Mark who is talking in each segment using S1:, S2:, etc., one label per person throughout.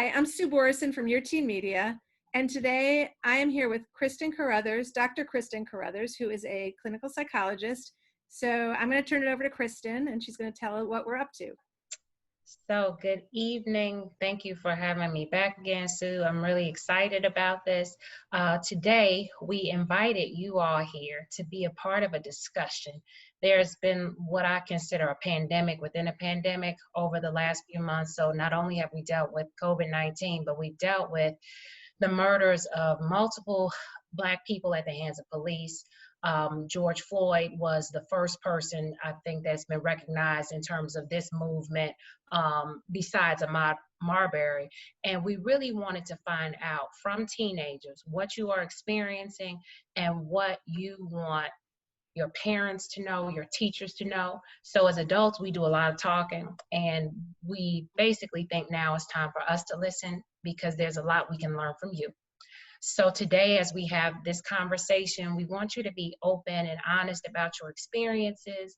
S1: Hi, I'm Sue Borison from Your Teen Media, and today I am here with Kristin Carothers, Dr. Kristin Carothers, who is a clinical psychologist. So I'm going to turn it over to Kristin, and she's going to tell us what we're up to.
S2: So good evening. Thank you for having me back again, Sue. I'm really excited about this. Today, we invited you all here to be a part of a discussion. There's been what I consider a pandemic within a pandemic over the last few months. So not only have we dealt with COVID-19, but we've dealt with the murders of multiple Black people at the hands of police. George Floyd was the first person I think that's been recognized in terms of this movement, besides Ahmaud Marbury. And we really wanted to find out from teenagers what you are experiencing and what you want your parents to know, your teachers to know. So as adults, we do a lot of talking, and we basically think now it's time for us to listen because there's a lot we can learn from you. So today, as we have this conversation, we want you to be open and honest about your experiences.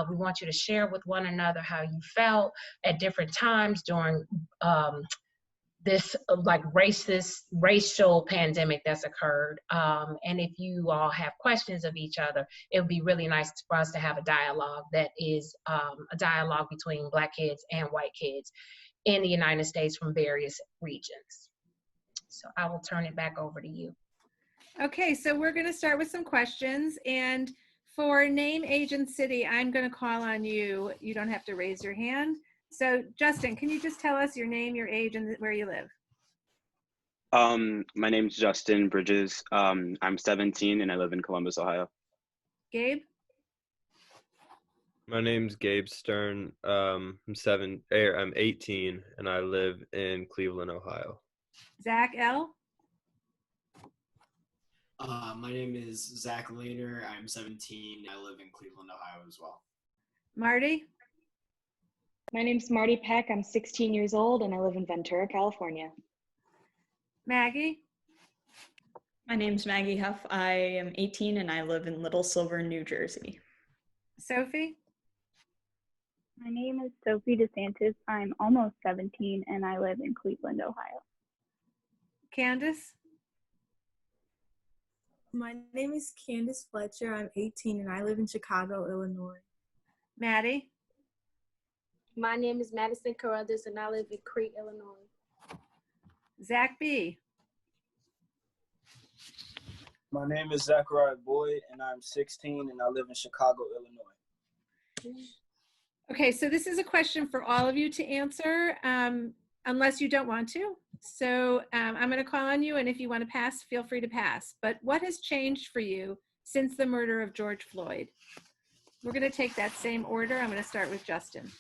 S2: We want you to share with one another how you felt at different times during this racial pandemic that's occurred. And if you all have questions of each other, it would be really nice for us to have a dialogue that is a dialogue between Black kids and white kids in the United States from various regions. So I will turn it back over to you.
S1: Okay, so we're going to start with some questions. And for name, age, and city, I'm going to call on you. You don't have to raise your hand. So Justin, can you just tell us your name, your age, and where you live?
S3: My name's Justin Bridges. I'm 17 and I live in Columbus, Ohio.
S1: Gabe?
S4: My name's Gabe Stern. I'm 18 and I live in Cleveland, Ohio.
S1: Zach L?
S5: My name is Zach Lehner. I'm 17. I live in Cleveland, Ohio as well.
S1: Marty?
S6: My name's Marty Peck. I'm 16 years old and I live in Ventura, California.
S1: Maggie?
S7: My name's Maggie Huff. I am 18 and I live in Little Silver, New Jersey.
S1: Sophie?
S8: My name is Sophie DeSantis. I'm almost 17 and I live in Cleveland, Ohio.
S1: Candace?
S9: My name is Candace Fletcher. I'm 18 and I live in Chicago, Illinois.
S1: Maddie?
S10: My name is Madison Carothers and I live in Crete, Illinois.
S1: Zach B?
S11: My name is Zachariah Boyd and I'm 16 and I live in Chicago, Illinois.
S1: Okay, so this is a question for all of you to answer, unless you don't want to. So I'm going to call on you, and if you want to pass, feel free to pass. But what has changed for you since the murder of George Floyd? We're going to take that same order. I'm going to start with Justin.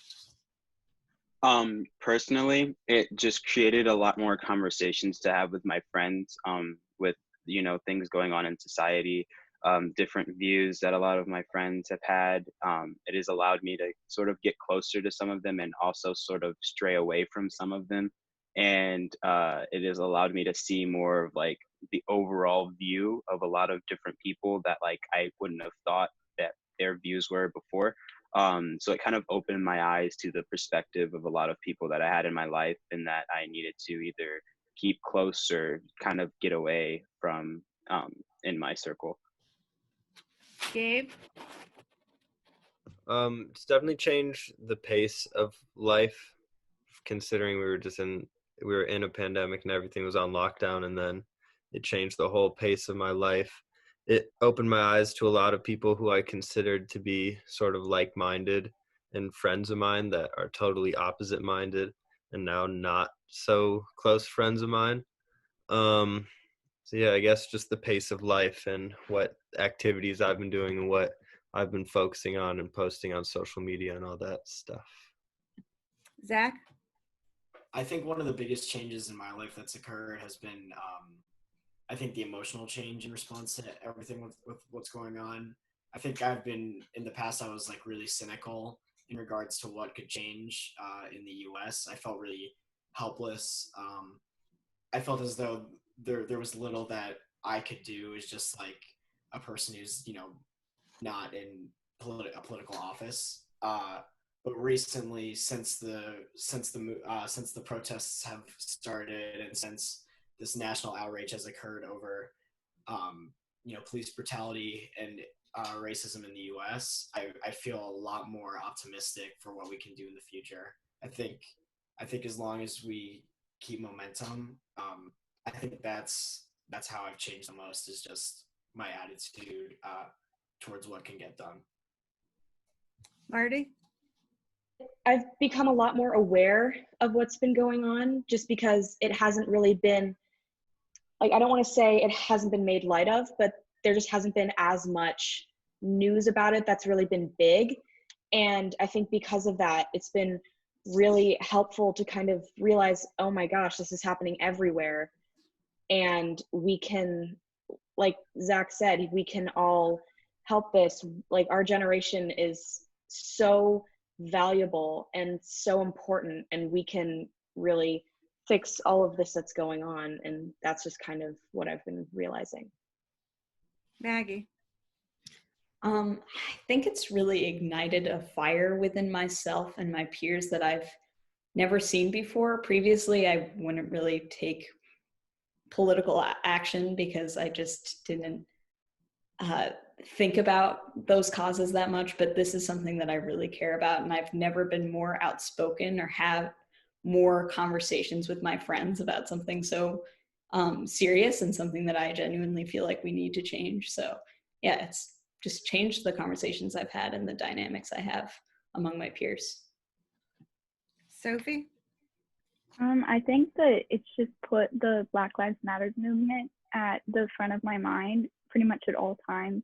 S3: Personally, it just created a lot more conversations to have with my friends, with, things going on in society, different views that a lot of my friends have had. It has allowed me to sort of get closer to some of them and also sort of stray away from some of them. And it has allowed me to see more of like the overall view of a lot of different people that like I wouldn't have thought that their views were before. So it kind of opened my eyes to the perspective of a lot of people that I had in my life and that I needed to either keep close or kind of get away from in my circle.
S1: Gabe?
S4: It's definitely changed the pace of life, considering we were in a pandemic and everything was on lockdown, and then it changed the whole pace of my life. It opened my eyes to a lot of people who I considered to be sort of like-minded and friends of mine that are totally opposite-minded and now not so close friends of mine. So yeah, I guess just the pace of life and what activities I've been doing and what I've been focusing on and posting on social media and all that stuff.
S1: Zach?
S5: I think one of the biggest changes in my life that's occurred has been, I think, the emotional change in response to everything with what's going on. I think in the past, I was like really cynical in regards to what could change in the US. I felt really helpless. I felt as though there was little that I could do as just like a person who's, not in a political office. but recently, since the protests have started, and since this national outrage has occurred over, police brutality and racism in the U.S., I feel a lot more optimistic for what we can do in the future. I think as long as we keep momentum, I think that's how I've changed the most, is just my attitude towards what can get done.
S1: Marty?
S6: I've become a lot more aware of what's been going on, just because it hasn't really been, like, I don't want to say it hasn't been made light of, but there just hasn't been as much news about it that's really been big. And I think because of that, it's been really helpful to kind of realize, oh my gosh, this is happening everywhere. And we can, like Zach said, we can all help this. Like, our generation is so valuable and so important, and we can really fix all of this that's going on. And that's just kind of what I've been realizing.
S1: Maggie?
S7: I think it's really ignited a fire within myself and my peers that I've never seen before. Previously, I wouldn't really take political action because I just didn't think about those causes that much, but this is something that I really care about, and I've never been more outspoken or have more conversations with my friends about something so serious and something that I genuinely feel like we need to change. So yeah, it's just changed the conversations I've had and the dynamics I have among my peers.
S1: Sophie?
S8: I think that it's just put the Black Lives Matter movement at the front of my mind pretty much at all times.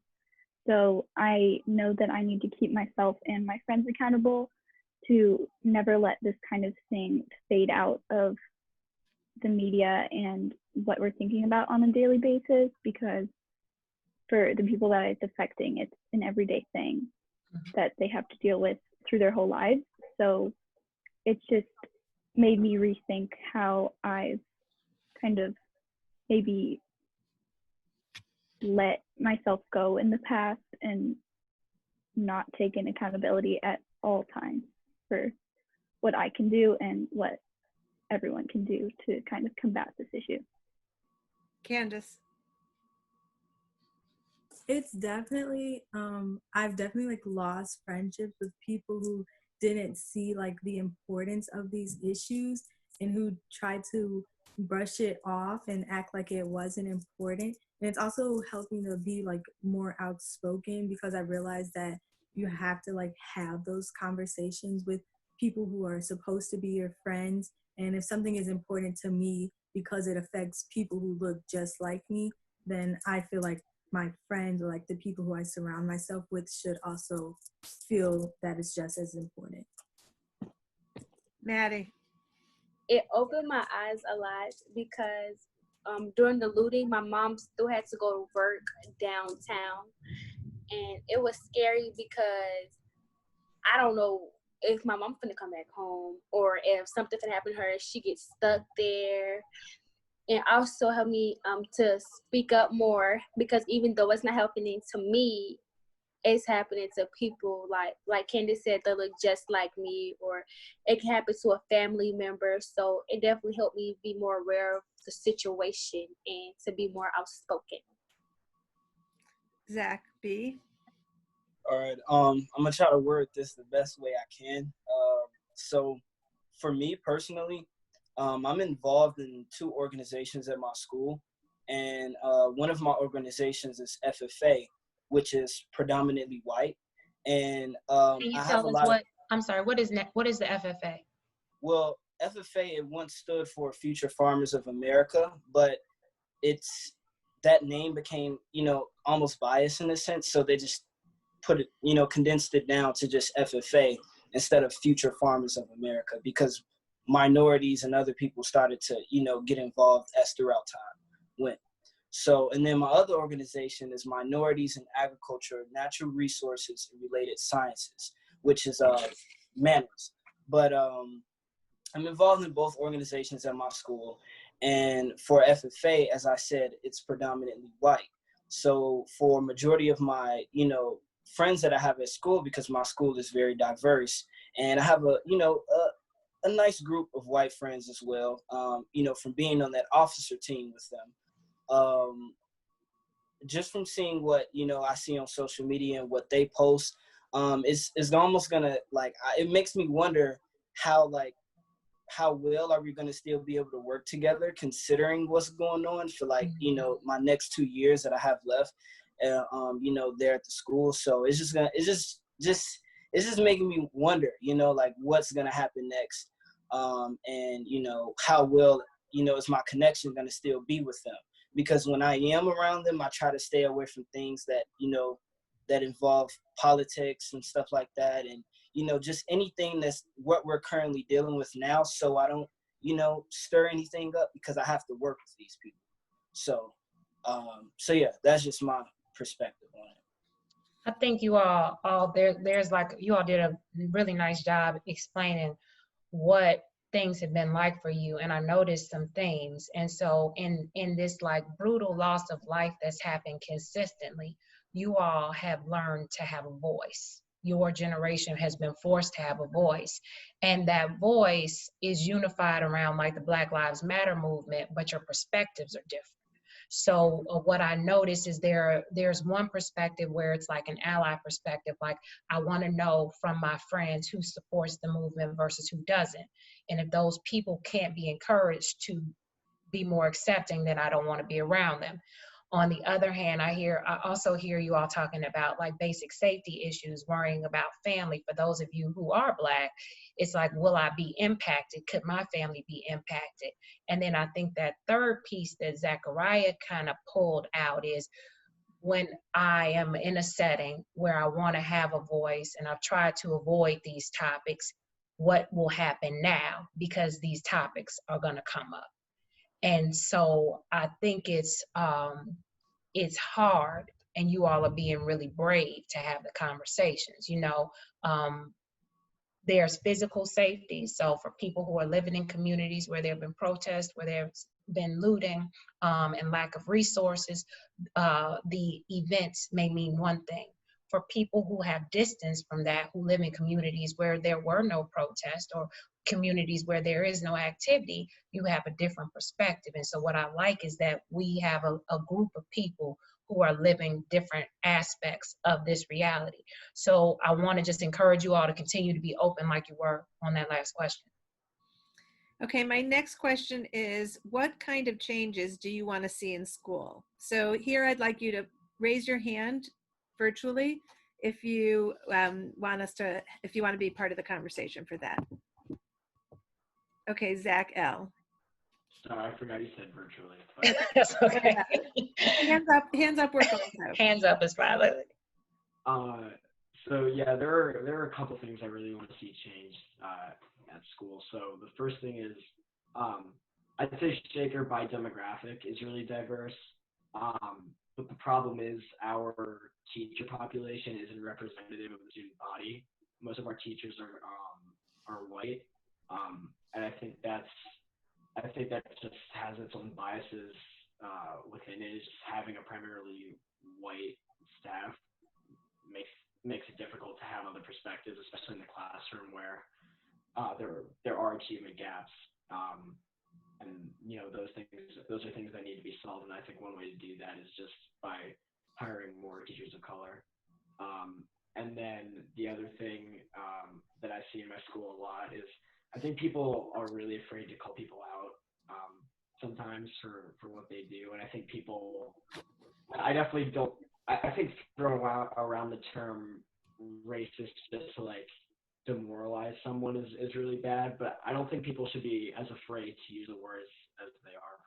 S8: So I know that I need to keep myself and my friends accountable to never let this kind of thing fade out of the media and what we're thinking about on a daily basis, because for the people that it's affecting, it's an everyday thing that they have to deal with through their whole lives. So it's just made me rethink how I've kind of maybe let myself go in the past and not taken accountability at all times for what I can do and what everyone can do to kind of combat this issue.
S1: Candace?
S9: It's definitely, I've definitely like lost friendships with people who didn't see like the importance of these issues and who tried to brush it off and act like it wasn't important. And it's also helped me to be like more outspoken, because I realized that you have to like have those conversations with people who are supposed to be your friends. And if something is important to me because it affects people who look just like me, then I feel like my friends, or like the people who I surround myself with, should also feel that it's just as important.
S1: Maddie?
S10: It opened my eyes a lot because during the looting, my mom still had to go to work downtown. And it was scary because I don't know if my mom's gonna come back home, or if something can happen to her, if she gets stuck there. And also helped me to speak up more, because even though it's not happening to me, it's happening to people like Candace said, that look just like me, or it can happen to a family member. So it definitely helped me be more aware of the situation and to be more outspoken.
S1: Zach B?
S11: All right, I'm gonna try to word this the best way I can. So for me personally, I'm involved in 2 organizations at my school, and one of my organizations is FFA, which is predominantly white. And
S2: Can you
S11: I
S2: tell
S11: have a
S2: us
S11: lot
S2: what?
S11: of,
S2: I'm sorry. What is the FFA?
S11: well, FFA, it once stood for Future Farmers of America, but that name became, almost biased in a sense. So they just put it, condensed it down to just FFA instead of Future Farmers of America, because minorities and other people started to, get involved as throughout time went. So, and then my other organization is Minorities in Agriculture, Natural Resources, and Related Sciences, which is manners. But I'm involved in both organizations at my school. And for FFA, as I said, it's predominantly white. So for majority of my, friends that I have at school, because my school is very diverse, And I have a nice group of white friends as well, from being on that officer team with them. Just from seeing what, I see on social media and what they post, it's almost gonna, it makes me wonder how well are we going to still be able to work together considering what's going on for my next 2 years that I have left, there at the school. So it's just making me wonder, what's going to happen next. And how well, is my connection going to still be with them? Because when I am around them, I try to stay away from things that, that involve politics and stuff like that. And, just anything that's what we're currently dealing with now, so I don't, stir anything up, because I have to work with these people. So yeah, that's just my perspective on it.
S2: I think you there's you all did a really nice job explaining what things have been like for you, and I noticed some things. And so in this brutal loss of life that's happened consistently, you all have learned to have a voice. Your generation has been forced to have a voice, and that voice is unified around the Black Lives Matter movement, but your perspectives are different. So what I notice is there's one perspective where it's an ally perspective, I want to know from my friends who supports the movement versus who doesn't. And if those people can't be encouraged to be more accepting, then I don't want to be around them. On the other hand, I also hear you all talking about basic safety issues, worrying about family. For those of you who are Black, it's will I be impacted? Could my family be impacted? And then I think that third piece that Zachariah kind of pulled out is when I am in a setting where I want to have a voice and I've tried to avoid these topics, what will happen now? Because these topics are going to come up. And so I think it's hard, and you all are being really brave to have the conversations. There's physical safety. So for people who are living in communities where there have been protests, where there's been looting and lack of resources, the events may mean one thing. For people who have distance from that, who live in communities where there were no protests or communities where there is no activity, you have a different perspective. And so what I like is that we have a group of people who are living different aspects of this reality. So I want to just encourage you all to continue to be open like you were on that last question.
S1: Okay, my next question is, what kind of changes do you want to see in school? So here I'd like you to raise your hand virtually if you want to be part of the conversation for that. Okay, Zach L.
S5: Sorry, I forgot you said virtually.
S2: That's okay.
S1: Hands up, we're going to.
S2: Hands up is fine.
S5: So yeah, there are a couple things I really want to see changed at school. So the first thing is, I'd say Shaker by demographic is really diverse. But the problem is our teacher population isn't representative of the student body. Most of our teachers are white, and I think that just has its own biases within it. It's just having a primarily white staff makes it difficult to have other perspectives, especially in the classroom where there are achievement gaps. And those are things that need to be solved. And I think one way to do that is just by hiring more teachers of color. And then the other thing that I see in my school a lot is I think people are really afraid to call people out sometimes for what they do. And I think I definitely don't. I think throwing around the term racist just to demoralize someone is really bad, but I don't think people should be as afraid to use the words as they are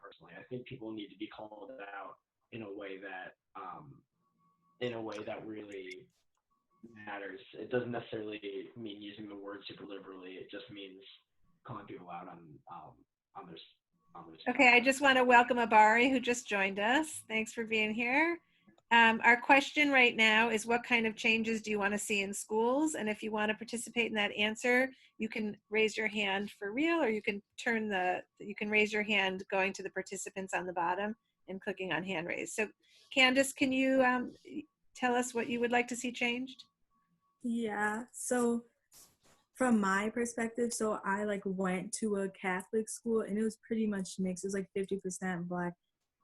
S5: personally. I think people need to be called out in a way that really matters. It doesn't necessarily mean using the word super liberally. It just means calling people out on their
S1: Okay, I just want to welcome Abari, who just joined us. Thanks for being here. Our question right now is, what kind of changes do you want to see in schools? And if you want to participate in that answer, you can raise your hand for real, or you can raise your hand going to the participants on the bottom and clicking on hand raise. So Candace, can you tell us what you would like to see changed?
S9: Yeah. So from my perspective, so I like went to a Catholic school and it was pretty much mixed. It was like 50% Black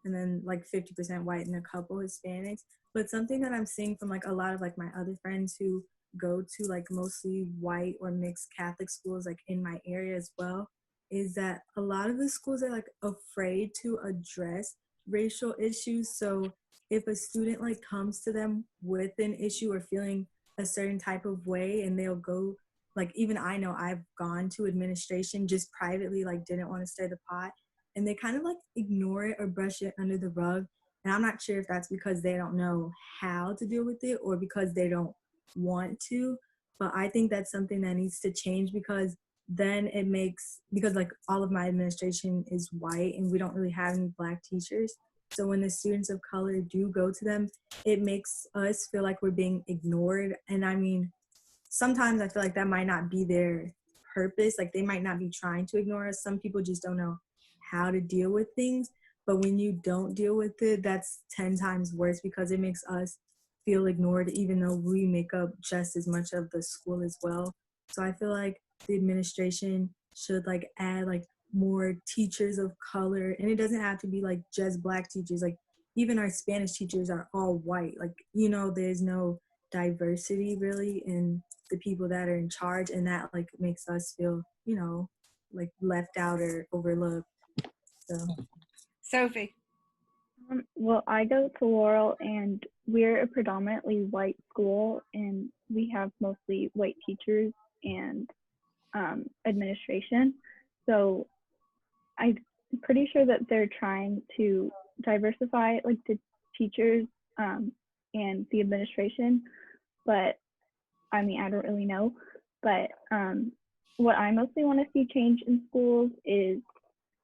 S9: and then like 50% white and a couple Hispanics. But something that I'm seeing from like a lot of like my other friends who go to like mostly white or mixed Catholic schools like in my area as well is that a lot of the schools are like afraid to address racial issues. So if a student like comes to them with an issue or feeling a certain type of way and they'll go, like even I know I've gone to administration just privately, like didn't want to stir the pot, and they kind of like ignore it or brush it under the rug. And I'm not sure if that's because they don't know how to deal with it or because they don't want to. But I think that's something that needs to change because then it makes, because like all of my administration is white and we don't really have any Black teachers. So when the students of color do go to them, it makes us feel like we're being ignored. And I mean, sometimes I feel like that might not be their purpose. Like they might not be trying to ignore us. Some people just don't know how to deal with things. But when you don't deal with it, that's 10 times worse because it makes us feel ignored, even though we make up just as much of the school as well. So I feel like the administration should like add like more teachers of color, and it doesn't have to be like just Black teachers. Like even our Spanish teachers are all white. Like, you know, there's no diversity really in the people that are in charge, and that like makes us feel, you know, like left out or overlooked. So
S1: Sophie.
S8: Well, I go to Laurel, and we're a predominantly white school, and we have mostly white teachers and administration. So I'm pretty sure that they're trying to diversify like the teachers and the administration, but I mean, I don't really know. But what I mostly want to see change in schools is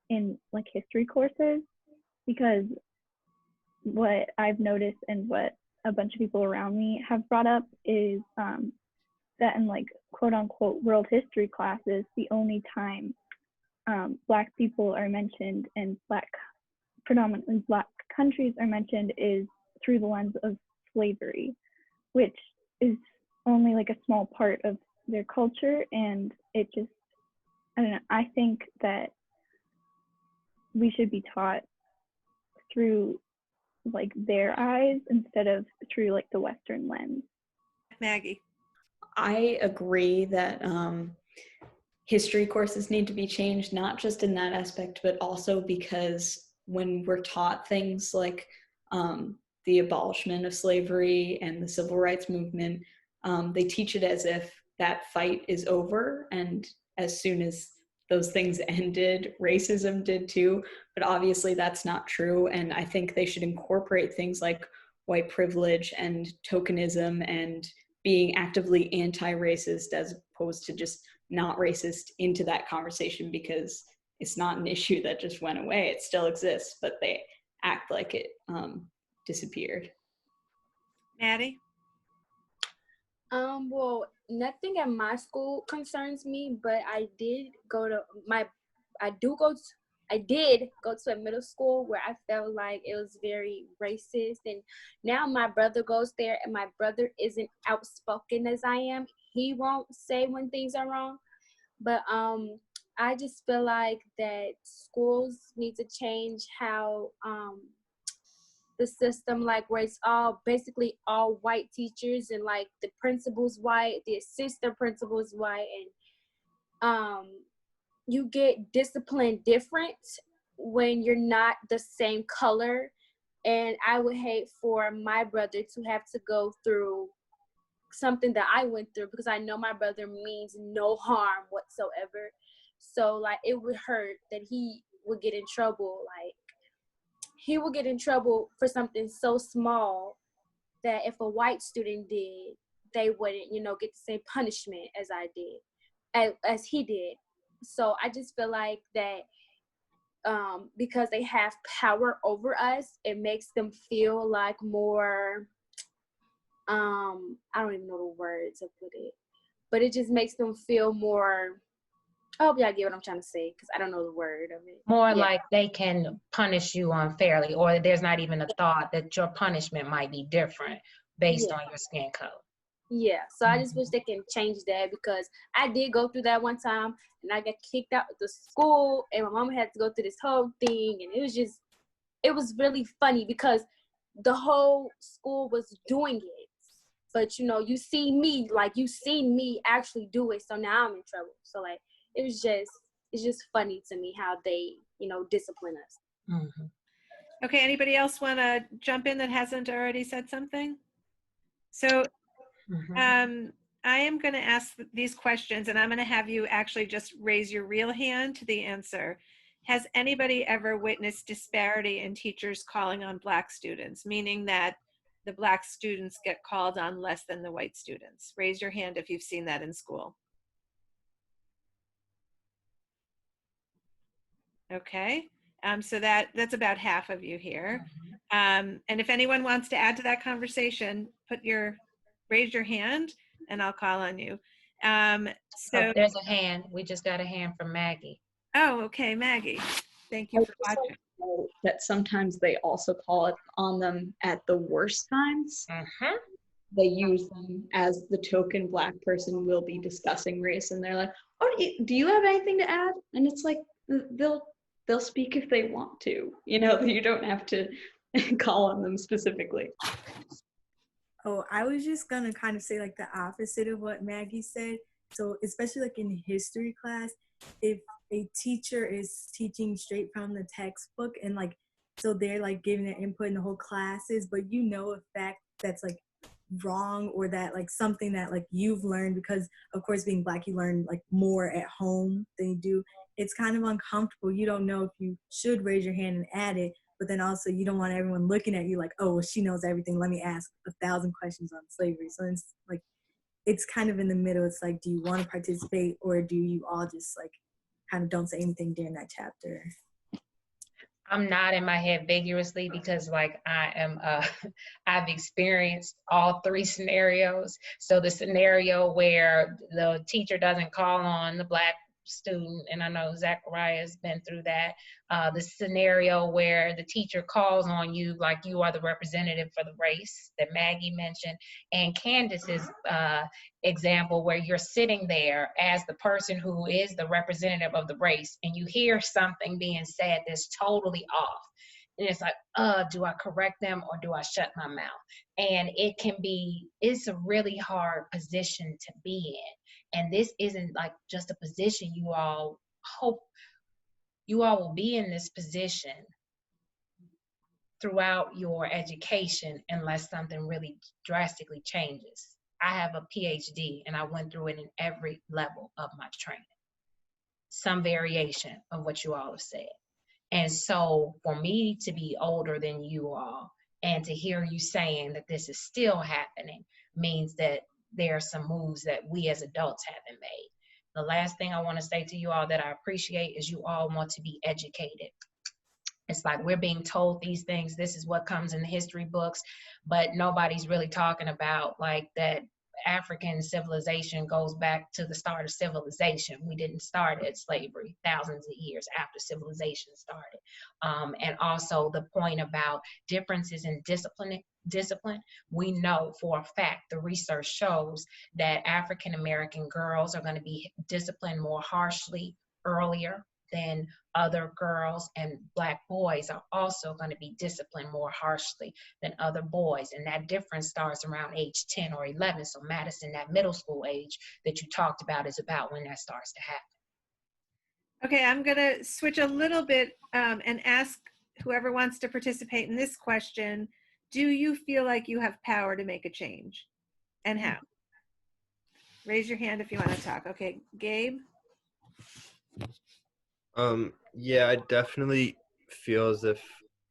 S8: in like history courses, because what I've noticed and what a bunch of people around me have brought up is that in like quote unquote world history classes, the only time Black people are mentioned and predominantly Black countries are mentioned is through the lens of slavery, which is only like a small part of their culture. And it just, I don't know, I think that we should be taught through like their eyes instead of through like the Western lens.
S1: Maggie.
S7: I agree that history courses need to be changed, not just in that aspect, but also because when we're taught things like the abolishment of slavery and the civil rights movement, they teach it as if that fight is over, and as soon as those things ended, racism did too. But obviously that's not true, and I think they should incorporate things like white privilege and tokenism and being actively anti-racist as opposed to just not racist into that conversation, because it's not an issue that just went away. It still exists, but they act like it disappeared.
S1: Maddie?
S10: Well, nothing at my school concerns me, but I did go to a middle school where I felt like it was very racist, and now my brother goes there, and my brother isn't outspoken as I am. He won't say when things are wrong, but I just feel like that schools need to change how the system, like where it's basically all white teachers, and like the principal's white, the assistant principal's white, and you get disciplined different when you're not the same color. And I would hate for my brother to have to go through something that I went through, because I know my brother means no harm whatsoever. So like it would hurt that he would get in trouble. Like he would get in trouble for something so small that if a white student did, they wouldn't, get the same punishment as I did, as he did. So I just feel like that because they have power over us, it makes them feel like more, I don't even know the words to put it, but it just makes them feel more, I hope y'all get what I'm trying to say, because I don't know the word of it.
S2: More like they can punish you unfairly, or there's not even a thought that your punishment might be different based on your skin color.
S10: Yeah, so I just wish they can change that, because I did go through that one time and I got kicked out of the school and my mom had to go through this whole thing, and it was really funny because the whole school was doing it. But you see me, like you seen me actually do it, so now I'm in trouble. So like it's just funny to me how they, discipline us.
S2: Mm-hmm.
S1: Okay, anybody else want to jump in that hasn't already said something? So I am going to ask these questions, and I'm going to have you actually just raise your real hand to the answer. Has anybody ever witnessed disparity in teachers calling on Black students, meaning that the Black students get called on less than the white students? Raise your hand if you've seen that in school. Okay, so that's about half of you here. And if anyone wants to add to that conversation, raise your hand and I'll call on you. So
S2: there's a hand. We just got a hand from Maggie.
S1: Oh, okay, Maggie. Thank you for watching.
S7: That sometimes they also call it on them at the worst times.
S2: Mm-hmm.
S7: They use them as the token Black person will be discussing race, and they're like, "Oh, do you have anything to add?" And it's like they'll speak if they want to. You don't have to call on them specifically.
S9: Oh, I was just gonna kind of say like the opposite of what Maggie said. So especially like in history class, if a teacher is teaching straight from the textbook and like, so they're like giving their input in the whole classes, but a fact that's like wrong, or that like something that like you've learned, because of course being Black, you learn like more at home than you do. It's kind of uncomfortable. You don't know if you should raise your hand and add it, but then also you don't want everyone looking at you like, oh, well, she knows everything. Let me ask 1,000 questions on slavery. So it's like, it's kind of in the middle. It's like, do you want to participate, or do you all just like kind of don't say anything during that chapter?
S2: I'm nodding my head vigorously because like I've experienced all three scenarios. So the scenario where the teacher doesn't call on the Black student, and I know Zachariah has been through that. The scenario where the teacher calls on you like you are the representative for the race that Maggie mentioned, and Candace's example where you're sitting there as the person who is the representative of the race, and you hear something being said that's totally off. And it's like, do I correct them or do I shut my mouth? And it's a really hard position to be in. And this isn't like just a position. You all will be in this position throughout your education unless something really drastically changes. I have a PhD and I went through it in every level of my training. Some variation of what you all have said. And so for me to be older than you all and to hear you saying that this is still happening means that there are some moves that we as adults haven't made. The last thing I want to say to you all that I appreciate is you all want to be educated. It's like we're being told these things, this is what comes in the history books, but nobody's really talking about like that African civilization goes back to the start of civilization. We didn't start at slavery thousands of years after civilization started. And also the point about differences in discipline. We know for a fact, the research shows that African American girls are going to be disciplined more harshly earlier than other girls, and Black boys are also going to be disciplined more harshly than other boys. And that difference starts around age 10 or 11. So Madison, that middle school age that you talked about is about when that starts to happen.
S1: Okay, I'm going to switch a little bit and ask whoever wants to participate in this question, do you feel like you have power to make a change? And how? Raise your hand if you want to talk. Okay, Gabe?
S4: Yeah, I definitely feel as if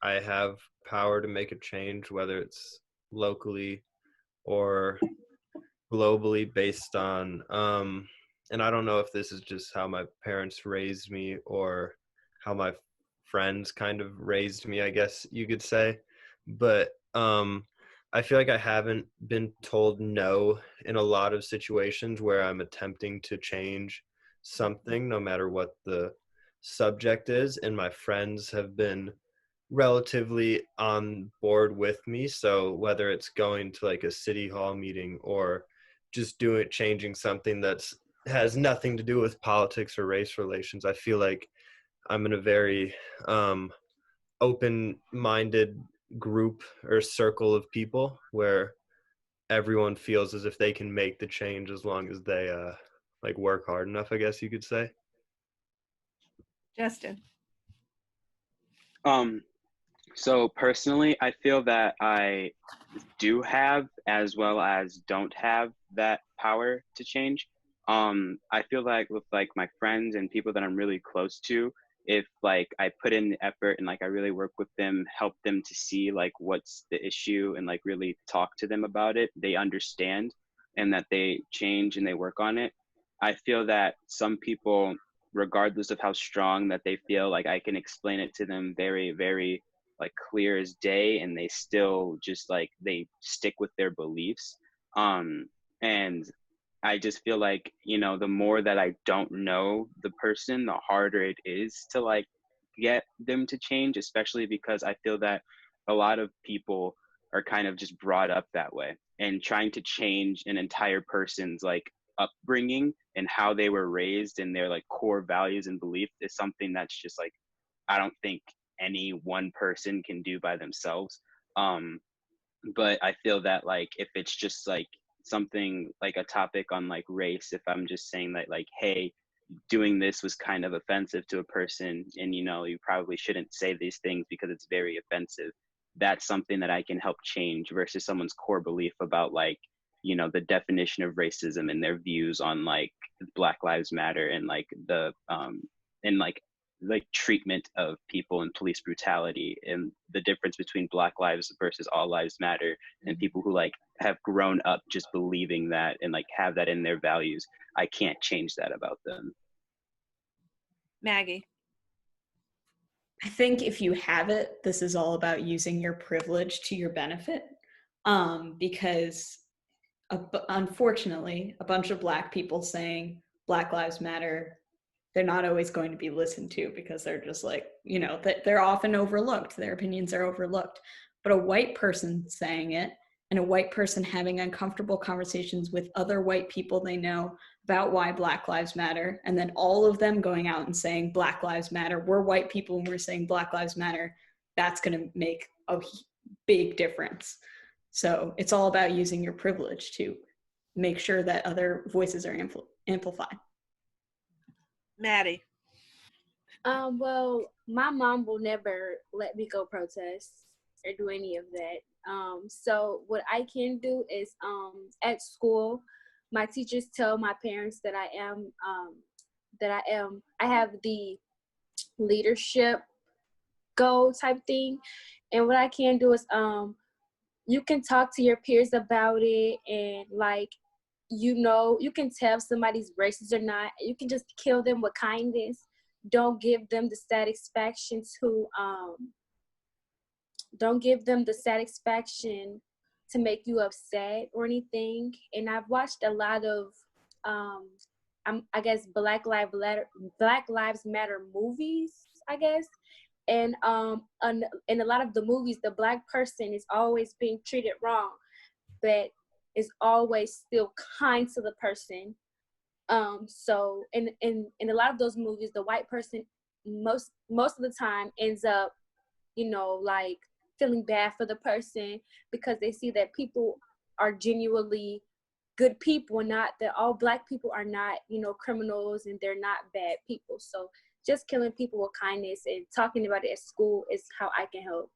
S4: I have power to make a change, whether it's locally or globally based on, and I don't know if this is just how my parents raised me or how my friends kind of raised me, I guess you could say. But I feel like I haven't been told no in a lot of situations where I'm attempting to change something, no matter what the subject is, and my friends have been relatively on board with me. So whether it's going to like a city hall meeting or just changing something has nothing to do with politics or race relations. I feel like I'm in a very open-minded group or circle of people where everyone feels as if they can make the change as long as they like work hard enough, I guess you could say.
S1: Justin.
S3: So personally, I feel that I do have as well as don't have that power to change. I feel like with like my friends and people that I'm really close to, if like I put in the effort and like I really work with them, help them to see like what's the issue and like really talk to them about it, they understand and that they change and they work on it. I feel that some people, regardless of how strong that they feel, like I can explain it to them very, very like clear as day, and they still just like they stick with their beliefs. And I just feel like, you know, the more that I don't know the person, the harder it is to like get them to change, especially because I feel that a lot of people are kind of just brought up that way, and trying to change an entire person's like upbringing and how they were raised and their like core values and beliefs is something that's just like I don't think any one person can do by themselves. But I feel that like if it's just like something like a topic on like race, if I'm just saying that like, hey, doing this was kind of offensive to a person and you know you probably shouldn't say these things because it's very offensive, that's something that I can help change versus someone's core belief about like, you know, the definition of racism and their views on like Black Lives Matter and like the and like treatment of people and police brutality and the difference between Black lives versus all lives matter, and people who like have grown up just believing that and like have that in their values. I can't change that about them.
S1: Maggie.
S7: I think if you have it, this is all about using your privilege to your benefit, because unfortunately, a bunch of Black people saying Black Lives Matter, they're not always going to be listened to because they're just like, you know, they're often overlooked. Their opinions are overlooked. But a white person saying it and a white person having uncomfortable conversations with other white people they know about why Black Lives Matter, and then all of them going out and saying Black Lives Matter, we're white people and we're saying Black Lives Matter, that's going to make a big difference. So it's all about using your privilege to make sure that other voices are amplified.
S1: Maddie.
S10: Well, my mom will never let me go protest or do any of that. So what I can do is at school, my teachers tell my parents that I have the leadership goal type thing. And what I can do is you can talk to your peers about it, and like, you know, you can tell if somebody's racist or not. You can just kill them with kindness. Don't give them the satisfaction to make you upset or anything. And I've watched a lot of I guess Black Lives Matter movies, I guess. And in a lot of the movies, the Black person is always being treated wrong, but is always still kind to the person. So in a lot of those movies, the white person most of the time ends up, you know, like feeling bad for the person because they see that people are genuinely good people, and not that all Black people are not, you know, criminals and they're not bad people. So just killing people with kindness and talking about it at school is how I can help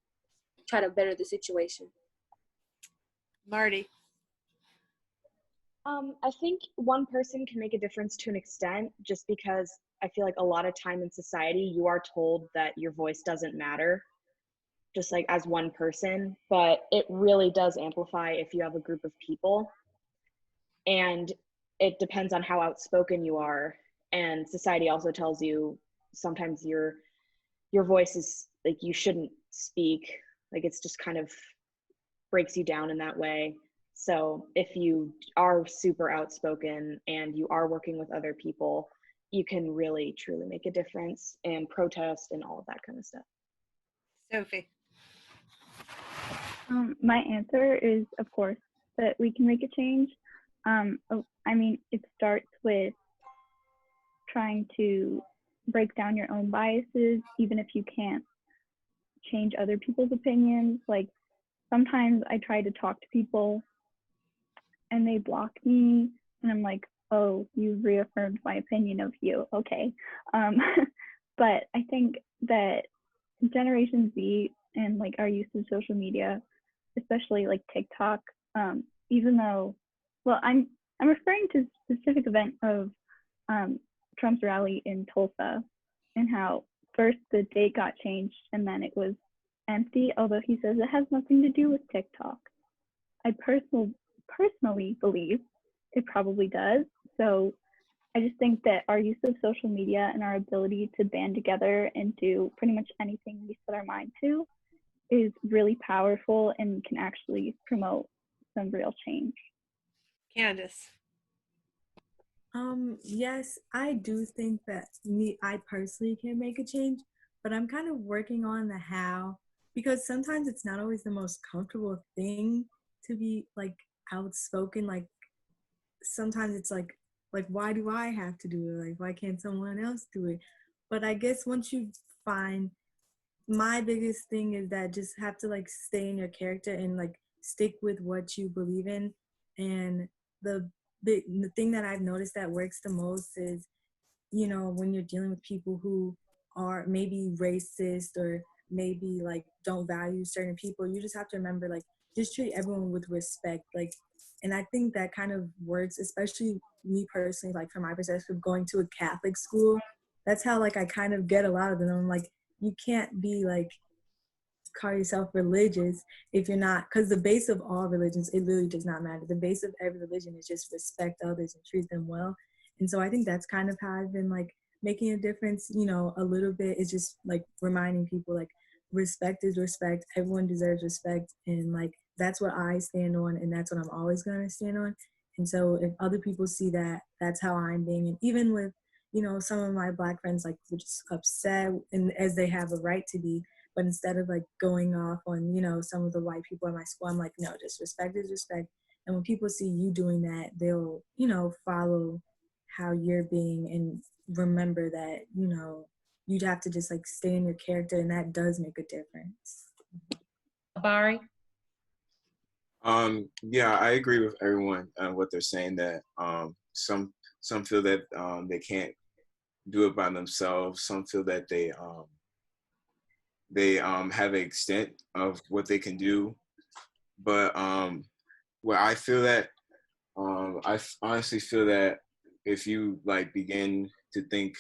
S10: try to better the situation.
S1: Marty.
S6: I think one person can make a difference to an extent, just because I feel like a lot of time in society, you are told that your voice doesn't matter, just like as one person, but it really does amplify if you have a group of people. And it depends on how outspoken you are. And society also tells you sometimes your voice is like, you shouldn't speak. Like, it's just kind of breaks you down in that way. So if you are super outspoken and you are working with other people, you can really truly make a difference and protest and all of that kind of stuff.
S1: Sophie.
S8: My answer is, of course, that we can make a change. I mean, it starts with trying to break down your own biases, even if you can't change other people's opinions. Like sometimes I try to talk to people and they block me, and I'm like, oh, you reaffirmed my opinion of you. Okay. Um, but I think that Generation Z and like our use of social media, especially like TikTok, even though, well, I'm referring to a specific event of Trump's rally in Tulsa, and how first the date got changed and then it was empty, although he says it has nothing to do with TikTok. I personally believe it probably does. So I just think that our use of social media and our ability to band together and do pretty much anything we set our mind to is really powerful and can actually promote some real change.
S1: Candace.
S9: Yes, I do think that I personally can make a change, but I'm kind of working on the how, because sometimes it's not always the most comfortable thing to be like outspoken. Like sometimes it's like why do I have to do it? Like why can't someone else do it? But I guess once you find, my biggest thing is that just have to like stay in your character and like stick with what you believe in. And the the thing that I've noticed that works the most is, you know, when you're dealing with people who are maybe racist or maybe like don't value certain people, you just have to remember like just treat everyone with respect. Like, and I think that kind of works, especially me personally, like from my perspective, going to a Catholic school. That's how like I kind of get a lot of them. I'm like, you can't be like call yourself religious if you're not, because the base of all religions, it really does not matter. The base of every religion is just respect others and treat them well. And so I think that's kind of how I've been like making a difference, you know, a little bit. It's just like reminding people like respect is respect, everyone deserves respect, and like that's what I stand on, and that's what I'm always going to stand on. And so if other people see that, that's how I'm being. And even with, you know, some of my Black friends like were just upset, and as they have a right to be, but instead of like going off on, you know, some of the white people in my school, I'm like, no, just respect is respect. And when people see you doing that, they'll, you know, follow how you're being, and remember that, you know, you'd have to just like stay in your character, and that does make a difference.
S2: Barry?
S12: Yeah, I agree with everyone what they're saying, that some feel that they can't do it by themselves. Some feel that they have an extent of what they can do. But what I feel that I honestly feel that if you like begin to think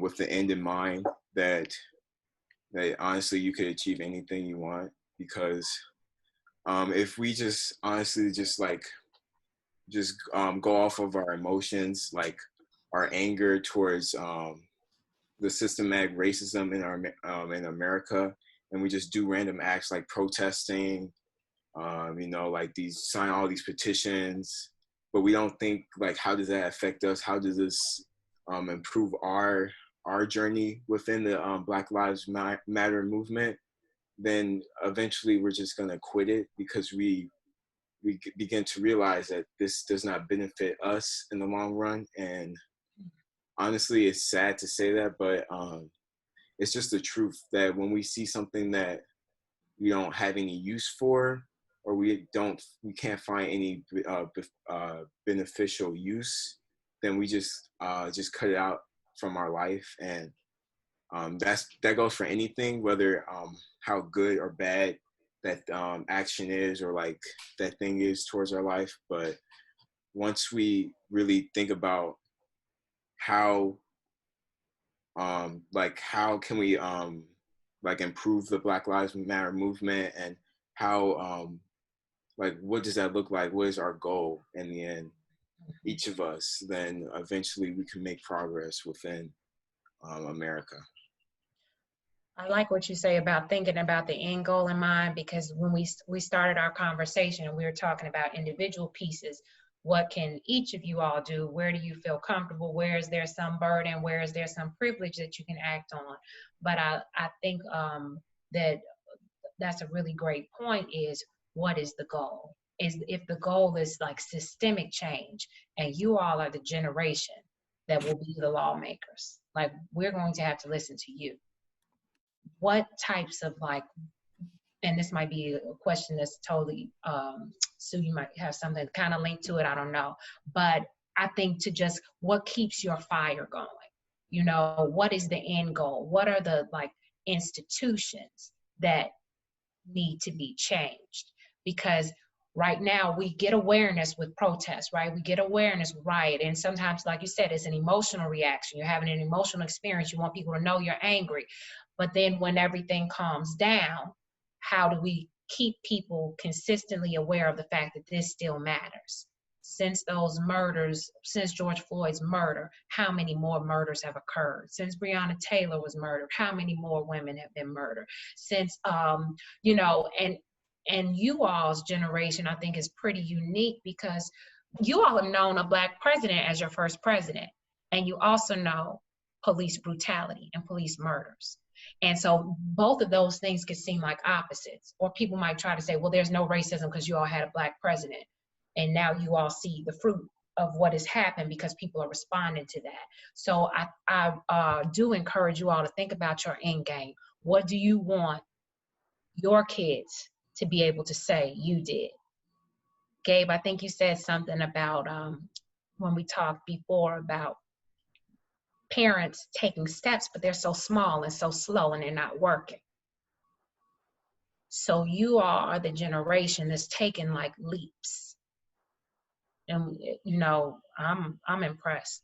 S12: with the end in mind, that honestly you could achieve anything you want. Because if we just honestly just go off of our emotions, like our anger towards the systematic racism in America, and we just do random acts like protesting, you know, like sign all these petitions, but we don't think like, how does that affect us? How does this improve our journey within the Black Lives Matter movement? Then eventually we're just gonna quit it, because we begin to realize that this does not benefit us in the long run. And honestly, it's sad to say that, but it's just the truth, that when we see something that we don't have any use for, or we can't find any beneficial use, then we just cut it out from our life. And that goes for anything, whether how good or bad that action is, or like that thing is towards our life. But once we really think about how how can we like improve the Black Lives Matter movement, and how like what does that look like, what is our goal in the end, each of us, then eventually we can make progress within America.
S2: I like what you say about thinking about the end goal in mind, because when we started our conversation, we were talking about individual pieces. What can each of you all do? Where do you feel comfortable? Where is there some burden? Where is there some privilege that you can act on? But I think that that's a really great point, is what is the goal? is if the goal is like systemic change, and you all are the generation that will be the lawmakers, like we're going to have to listen to you. What types of like, and this might be a question that's totally, Sue, you might have something kind of linked to it, I don't know. But I think to just, what keeps your fire going? You know, what is the end goal? What are the like institutions that need to be changed? Because right now we get awareness with protests, right? We get awareness with riot. And sometimes, like you said, it's an emotional reaction. You're having an emotional experience. You want people to know you're angry. But then when everything calms down, how do we keep people consistently aware of the fact that this still matters? Since those murders, since George Floyd's murder, how many more murders have occurred? Since Breonna Taylor was murdered, how many more women have been murdered? Since, you know, and you all's generation, I think, is pretty unique because you all have known a Black president as your first president. And you also know police brutality and police murders. And so both of those things could seem like opposites. Or people might try to say, well, there's no racism because you all had a Black president. And now you all see the fruit of what has happened because people are responding to that. So I do encourage you all to think about your end game. What do you want your kids to be able to say you did? Gabe, I think you said something about when we talked before about parents taking steps, but they're so small and so slow and they're not working. So you all are the generation that's taking like leaps. And you know, I'm impressed.